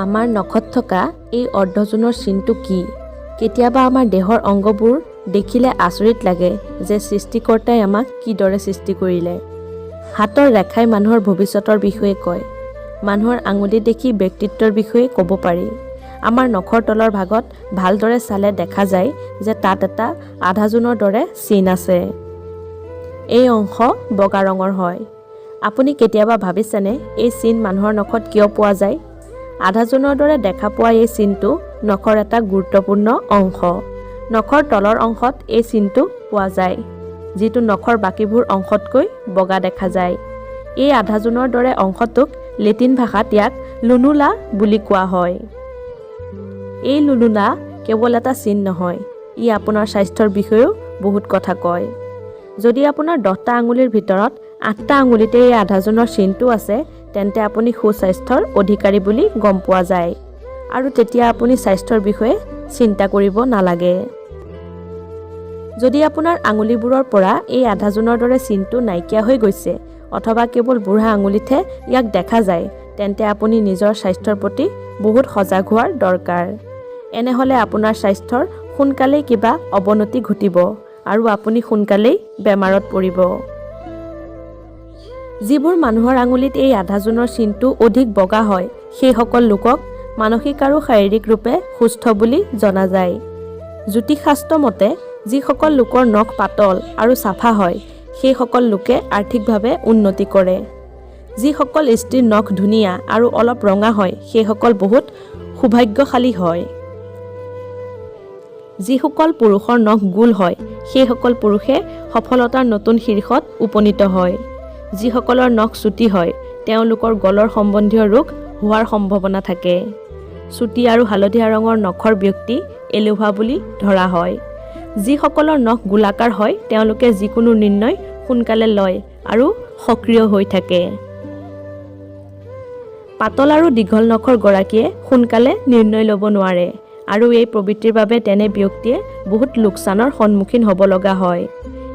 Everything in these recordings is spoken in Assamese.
আমাৰ নখত থকা এই অৰ্ধজোনৰ চিনটো কি? কেতিয়াবা আমাৰ দেহৰ অংগবোৰ দেখিলে আচৰিত লাগে যে সৃষ্টিকৰ্তাই আমাক কিদৰে সৃষ্টি কৰিলে। হাতৰ ৰেখাই মানুহৰ ভৱিষ্যতৰ বিষয়ে কয়। মানুহৰ আঙুলি দেখি ব্যক্তিত্বৰ বিষয়ে ক'ব পাৰি। আমাৰ নখৰ তলৰ ভাগত ভালদৰে চালে দেখা যায় যে তাত এটা আধাজোনৰ দৰে চিন আছে। এই অংশ বগা ৰঙৰ হয়। আপুনি কেতিয়াবা ভাবিছেনে এই চিন মানুহৰ নখত কিয় পোৱা যায়? আধাজোনৰ দৰে দেখা পোৱা এই চিনটো নখৰ এটা গুৰুত্বপূৰ্ণ অংশ। নখৰ তলৰ অংশত এই চিনটো পোৱা যায়, যিটো নখৰ বাকীবোৰ অংশতকৈ বগা দেখা যায়। এই আধাজোনৰ দৰে অংশটোক লেটিন ভাষাত ইয়াক লুনুলা বুলি কোৱা হয়। এই লুনুলা কেৱল এটা চিন নহয়, ই আপোনাৰ স্বাস্থ্যৰ বিষয়েও বহুত কথা কয়। যদি আপোনাৰ 10টা আঙুলিৰ ভিতৰত 8টা আঙুলিতে এই আধাজোনৰ চিনটো আছে, তেন্তে আপুনি সুস্বাস্থ্যৰ অধিকাৰী বুলি গম পোৱা যায়। আৰু তেতিয়া আপুনি স্বাস্থ্যৰ বিষয়ে চিন্তা কৰিব নালাগে। যদি আপোনাৰ আঙুলিবোৰৰ পৰা এই আধাজোনৰ দৰে চিনটো নাইকিয়া হৈ গৈছে অথবা কেৱল বুঢ়া আঙুলিতহে ইয়াক দেখা যায়, তেন্তে আপুনি নিজৰ স্বাস্থ্যৰ প্ৰতি বহুত সজাগ হোৱাৰ দৰকাৰ। এনেহ'লে আপোনাৰ স্বাস্থ্যৰ সোনকালেই কিবা অৱনতি ঘটিব আৰু আপুনি সোনকালেই বেমাৰত পৰিব। যিবোৰ মানুহৰ আঙুলিত এই আধাজোনৰ চিনটো অধিক বগা হয়, সেইসকল লোকক মানসিক আৰু শাৰীৰিক ৰূপে সুস্থ বুলি জনা যায়। জ্যোতিষশাস্ত্ৰ মতে যিসকল লোকৰ নখ পাতল আৰু চাফা হয়, সেইসকল লোকে আৰ্থিকভাৱে উন্নতি কৰে। যিসকল স্ত্ৰীৰ নখ ধুনীয়া আৰু অলপ ৰঙা হয়, সেইসকল বহুত সৌভাগ্যশালী হয়। যিসকল পুৰুষৰ নখ গোল হয়, সেইসকল পুৰুষে সফলতাৰ নতুন শীৰ্ষত উপনীত হয়। যিসকলৰ নখ চুটি হয়, তেওঁলোকৰ গলৰ সম্বন্ধীয় ৰোগ হোৱাৰ সম্ভাৱনা থাকে। চুটি আৰু হালধীয়া ৰঙৰ নখৰ ব্যক্তি এলেহুৱা বুলি ধৰা হয়। যিসকলৰ নখ গোলাকাৰ হয়, তেওঁলোকে যিকোনো নিৰ্ণয় সোনকালে লয় আৰু সক্ৰিয় হৈ থাকে। পাতল আৰু দীঘল নখৰ গৰাকীয়ে সোনকালে নিৰ্ণয় ল'ব নোৱাৰে আৰু এই প্ৰবৃত্তিৰ বাবে তেনে ব্যক্তিয়ে বহুত লোকচানৰ সন্মুখীন হ'ব লগা হয়।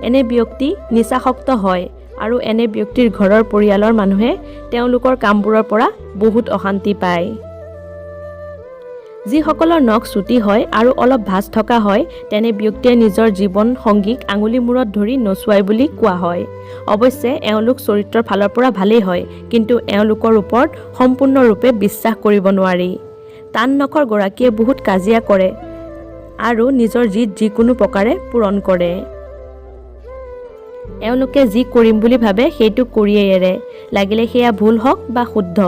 এনে ব্যক্তি নিচাসক্ত হয় আৰু এনে ব্যক্তিৰ ঘৰৰ পৰিয়ালৰ মানুহে তেওঁলোকৰ কামবোৰৰ পৰা বহুত অশান্তি পায়। যিসকলৰ নখ চুটি হয় আৰু অলপ ভাঁজ থকা হয়, তেনে ব্যক্তিয়ে নিজৰ জীৱন সংগীক আঙুলি মূৰত ধৰি নচুৱাই বুলি কোৱা হয়। অৱশ্যে এওঁলোক চৰিত্ৰৰ ফালৰ পৰা ভালেই হয়, কিন্তু এওঁলোকৰ ওপৰত সম্পূৰ্ণৰূপে বিশ্বাস কৰিব নোৱাৰি। টান নখৰ গৰাকীয়ে বহুত কাজিয়া কৰে আৰু নিজৰ জিদ যিকোনো প্ৰকাৰে পূৰণ কৰে। এওঁলোকে যি কৰিম বুলি ভাবে সেইটো কৰিয়েই এৰে, লাগিলে সেয়া ভুল হওক বা শুদ্ধ।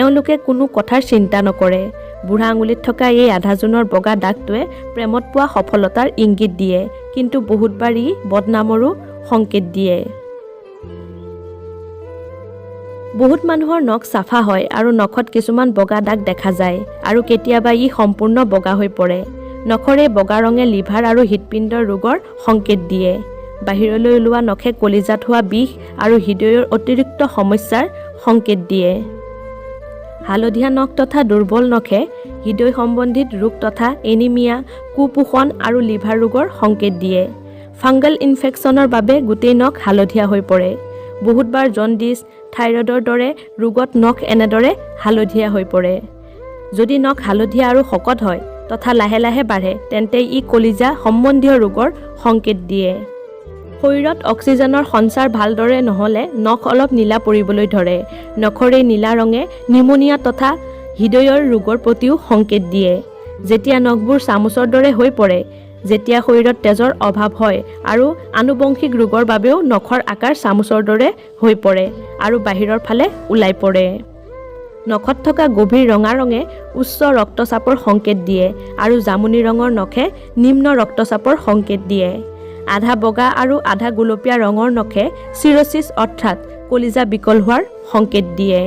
এওঁলোকে কোনো কথাৰ চিন্তা নকৰে। বুঢ়া আঙুলিত থকা এই আধাজোনৰ বগা দাগটোৱে প্ৰেমত পোৱা সফলতাৰ ইংগিত দিয়ে, কিন্তু বহুতবাৰ ই বদনামৰো সংকেত দিয়ে। বহুত মানুহৰ নখ চাফা হয় আৰু নখত কিছুমান বগা দাগ দেখা যায় আৰু কেতিয়াবা ই সম্পূৰ্ণ বগা হৈ পৰে। নখৰ এই বগা ৰঙে লিভাৰ আৰু হৃদপিণ্ডৰ ৰোগৰ সংকেত দিয়ে। বাহিৰলৈ ওলোৱা নখে কলিজাত হোৱা বিষ আৰু হৃদয়ৰ অতিৰিক্ত সমস্যাৰ সংকেত দিয়ে। হালধীয়া নখ তথা দুৰ্বল নখে হৃদয় সম্বন্ধিত ৰোগ তথা এনিমিয়া, কুপোষণ আৰু লিভাৰ ৰোগৰ সংকেত দিয়ে। ফাংগাল ইনফেকশ্যনৰ বাবে গোটেই নখ হালধীয়া হৈ পৰে। বহুতবাৰ জণ্ডিছ, থাইৰয়ডৰ দৰে ৰোগত নখ এনেদৰে হালধীয়া হৈ পৰে। যদি নখ হালধীয়া আৰু শকত হয় তথা লাহে লাহে বাঢ়ে, তেন্তে ই কলিজা সম্বন্ধীয় ৰোগৰ সংকেত দিয়ে। শৰীৰত অক্সিজেনৰ সঞ্চাৰ ভালদৰে নহ'লে নখ অলপ নীলা পৰিবলৈ ধৰে। নখৰ এই নীলা ৰঙে নিউমোনিয়া তথা হৃদয়ৰ ৰোগৰ প্ৰতিও সংকেত দিয়ে। যেতিয়া নখবোৰ চামুচৰ দৰে হৈ পৰে, যেতিয়া শৰীৰত তেজৰ অভাৱ হয় আৰু আনুবংশিক ৰোগৰ বাবেও নখৰ আকাৰ চামুচৰ দৰে হৈ পৰে আৰু বাহিৰৰ ফালে ওলাই পৰে। নখত থকা গভীৰ ৰঙা ৰঙে উচ্চ ৰক্তচাপৰ সংকেত দিয়ে আৰু জামুনি ৰঙৰ নখে নিম্ন ৰক্তচাপৰ সংকেত দিয়ে। আধা বগা আৰু আধা গুলপীয়া ৰঙৰ নখে চিৰচিছ অৰ্থাৎ কলিজা বিকল হোৱাৰ সংকেত দিয়ে।